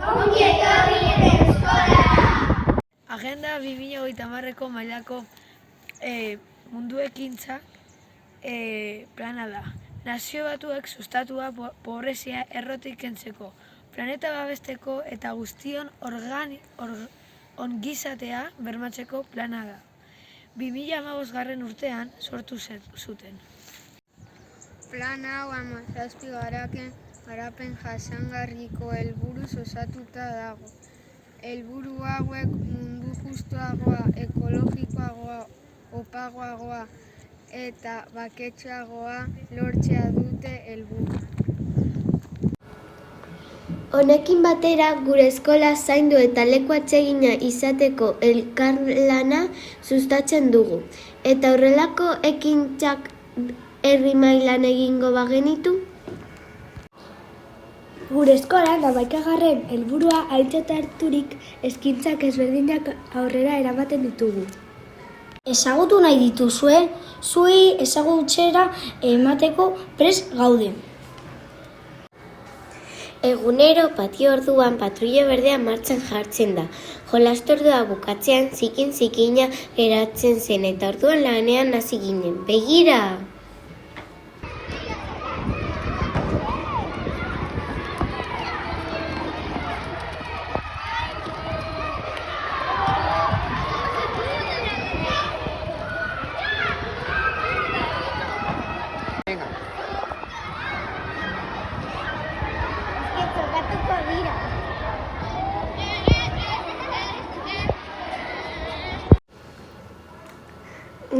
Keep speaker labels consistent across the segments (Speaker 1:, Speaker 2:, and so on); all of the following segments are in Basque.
Speaker 1: Ongi etorri eskolara!
Speaker 2: Agenda 2030ko mailako mundu ekintza plana da. Nazio Batuek sustatua pobrezia errotik kentzeko, planeta babesteko eta guztion ongizatea bermatzeko plana da. 2015 urtean sortu zuten.
Speaker 3: Plan hau 17 garapen jasangarriko helburuz osatuta dago. Helburu hauek mundu justuagoa, ekologikoagoa, opagoagoa eta baketsuagoa lortzea dute helburu.
Speaker 4: Honekin batera, gure eskola zaindu eta leku atsegina izateko elkarlana sustatzen dugu. Eta horrelako ekintzak herri mailan egingo bagenitu?
Speaker 5: Gure eskolan 11. helburua aintzat harturik ekintzak ezberdinak aurrera eramaten ditugu. Ezagutu nahi dituzue, zuei ezagutzera emateko prest gaude.
Speaker 4: Egunero patio orduan patrulla berdea martxan jartzen da. Jolastordua bukatzean zikin-zikina geratzen zen eta orduan lanean hasi ginen. Begira!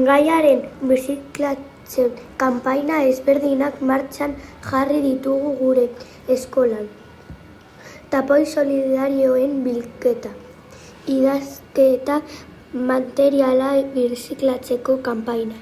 Speaker 4: Gaiaren birziklatzen kanpaina ezberdinak martxan jarri ditugu gure eskolan. Tapoi solidarioen bilketa, idazketa materiala birziklatzeko kanpaina.